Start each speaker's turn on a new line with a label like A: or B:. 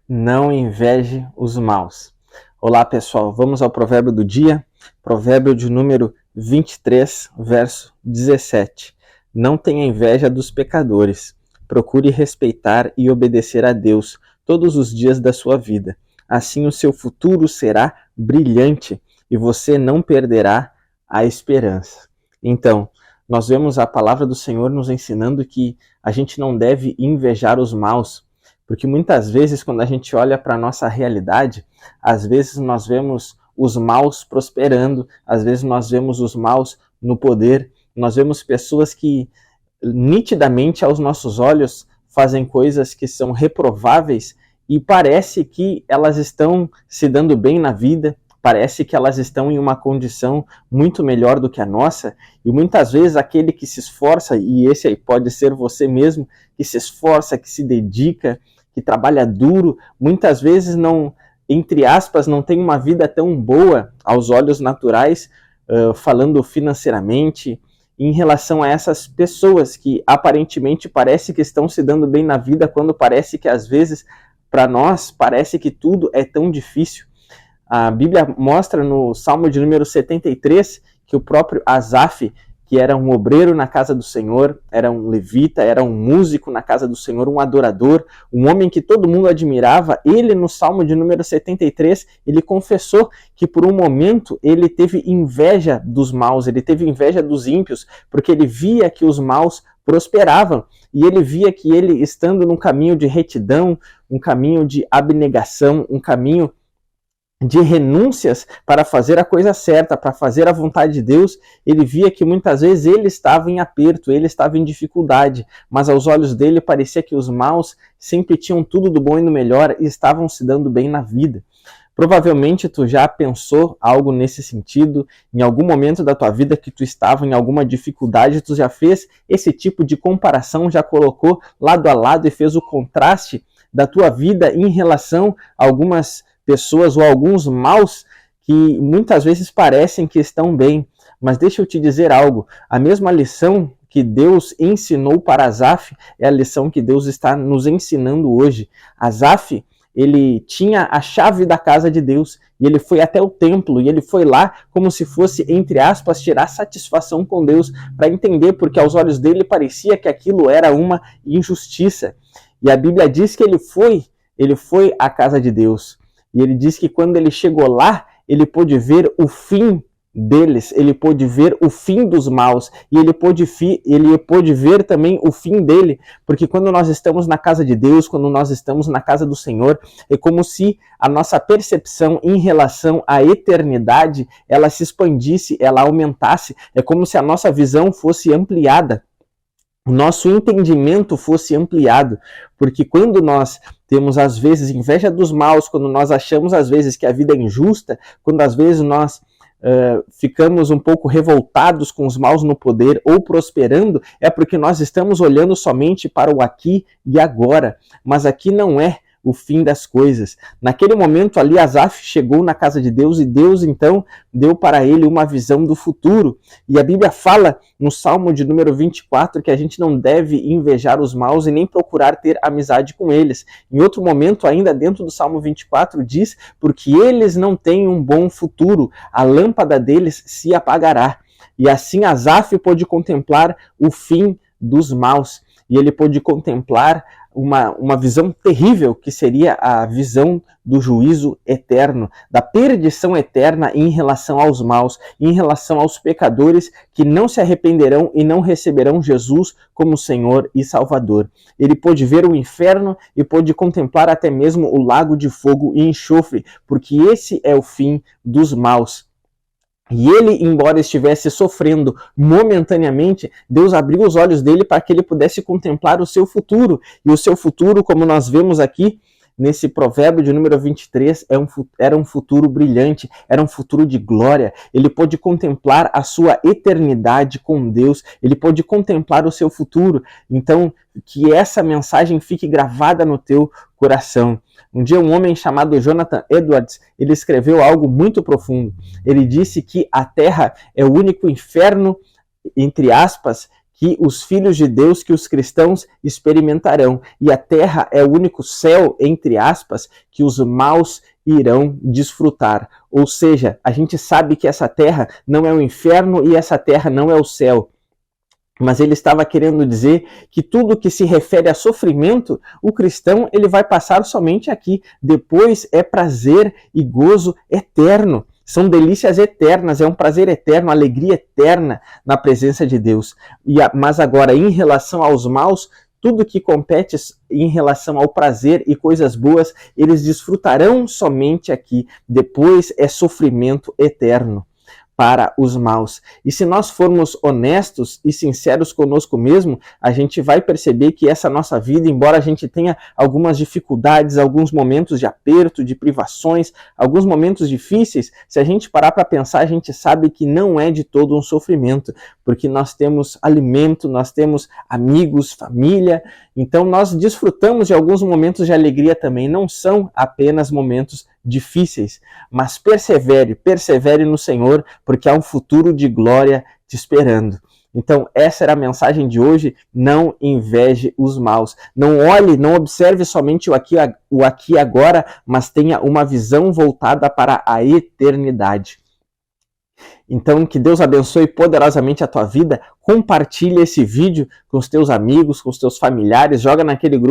A: não inveje os maus. Olá pessoal, vamos ao provérbio do dia, provérbio de número 23, verso 17. Não tenha inveja dos pecadores, procure respeitar e obedecer a Deus todos os dias da sua vida. Assim o seu futuro será brilhante e você não perderá a esperança. Então, nós vemos a palavra do Senhor nos ensinando que a gente não deve invejar os maus, porque muitas vezes quando a gente olha para a nossa realidade, às vezes nós vemos os maus prosperando, às vezes nós vemos os maus no poder, nós vemos pessoas que nitidamente aos nossos olhos fazem coisas que são reprováveis e parece que elas estão se dando bem na vida, parece que elas estão em uma condição muito melhor do que a nossa, e muitas vezes aquele que se esforça, e esse aí pode ser você mesmo, que se esforça, que se dedica, que trabalha duro, muitas vezes não, entre aspas, não tem uma vida tão boa aos olhos naturais, falando financeiramente, em relação a essas pessoas que aparentemente parece que estão se dando bem na vida, quando parece que às vezes, para nós, parece que tudo é tão difícil. A Bíblia mostra no Salmo de número 73 que o próprio Asaf, que era um obreiro na casa do Senhor, era um levita, era um músico na casa do Senhor, um adorador, um homem que todo mundo admirava, ele no Salmo de número 73, ele confessou que por um momento ele teve inveja dos maus, ele teve inveja dos ímpios, porque ele via que os maus prosperavam, e ele via que ele, estando num caminho de retidão, um caminho de abnegação, um caminho de renúncias para fazer a coisa certa, para fazer a vontade de Deus, ele via que muitas vezes ele estava em aperto, ele estava em dificuldade, mas aos olhos dele parecia que os maus sempre tinham tudo do bom e do melhor e estavam se dando bem na vida. Provavelmente tu já pensou algo nesse sentido, em algum momento da tua vida que tu estava em alguma dificuldade, tu já fez esse tipo de comparação, já colocou lado a lado e fez o contraste da tua vida em relação a algumas pessoas ou alguns maus que muitas vezes parecem que estão bem. Mas deixa eu te dizer algo, a mesma lição que Deus ensinou para Asaf é a lição que Deus está nos ensinando hoje. Asaf, ele tinha a chave da casa de Deus e ele foi até o templo e ele foi lá como se fosse, entre aspas, tirar satisfação com Deus para entender, porque aos olhos dele parecia que aquilo era uma injustiça. E a Bíblia diz que ele foi à casa de Deus. E ele diz que quando ele chegou lá, ele pôde ver o fim deles, ele pôde ver o fim dos maus, e ele pôde ver também o fim dele, porque quando nós estamos na casa de Deus, quando nós estamos na casa do Senhor, é como se a nossa percepção em relação à eternidade, ela se expandisse, ela aumentasse, é como se a nossa visão fosse ampliada, o nosso entendimento fosse ampliado, porque quando nós temos às vezes inveja dos maus, quando nós achamos às vezes que a vida é injusta, quando às vezes nós ficamos um pouco revoltados com os maus no poder ou prosperando, é porque nós estamos olhando somente para o aqui e agora, mas aqui não é o fim das coisas. Naquele momento ali, Asaf chegou na casa de Deus e Deus então deu para ele uma visão do futuro. E a Bíblia fala no Salmo de número 24 que a gente não deve invejar os maus e nem procurar ter amizade com eles. Em outro momento, ainda dentro do Salmo 24, diz: porque eles não têm um bom futuro, a lâmpada deles se apagará. E assim Asaf pôde contemplar o fim dos maus. E ele pôde contemplar uma visão terrível, que seria a visão do juízo eterno, da perdição eterna em relação aos maus, em relação aos pecadores que não se arrependerão e não receberão Jesus como Senhor e Salvador. Ele pôde ver o inferno e pôde contemplar até mesmo o lago de fogo e enxofre, porque esse é o fim dos maus. E ele, embora estivesse sofrendo momentaneamente, Deus abriu os olhos dele para que ele pudesse contemplar o seu futuro. E o seu futuro, como nós vemos aqui nesse provérbio de número 23, era um futuro brilhante, era um futuro de glória. Ele pôde contemplar a sua eternidade com Deus, ele pôde contemplar o seu futuro. Então, que essa mensagem fique gravada no teu coração. Um dia um homem chamado Jonathan Edwards, ele escreveu algo muito profundo. Ele disse que a Terra é o único inferno, entre aspas, que os filhos de Deus, que os cristãos experimentarão. E a terra é o único céu, entre aspas, que os maus irão desfrutar. Ou seja, a gente sabe que essa terra não é o inferno e essa terra não é o céu. Mas ele estava querendo dizer que tudo que se refere a sofrimento, o cristão ele vai passar somente aqui. Depois é prazer e gozo eterno. São delícias eternas, é um prazer eterno, alegria eterna na presença de Deus. Mas agora, em relação aos maus, tudo que compete em relação ao prazer e coisas boas, eles desfrutarão somente aqui. Depois é sofrimento eterno para os maus. E se nós formos honestos e sinceros conosco mesmo, a gente vai perceber que essa nossa vida, embora a gente tenha algumas dificuldades, alguns momentos de aperto, de privações, alguns momentos difíceis, se a gente parar para pensar, a gente sabe que não é de todo um sofrimento, porque nós temos alimento, nós temos amigos, família, então nós desfrutamos de alguns momentos de alegria também, não são apenas momentos difíceis, mas persevere no Senhor, porque há um futuro de glória te esperando. Então, essa era a mensagem de hoje. Não inveje os maus. Não olhe, não observe somente o aqui e agora, mas tenha uma visão voltada para a eternidade. Então, que Deus abençoe poderosamente a tua vida. Compartilhe esse vídeo com os teus amigos, com os teus familiares, joga naquele grupo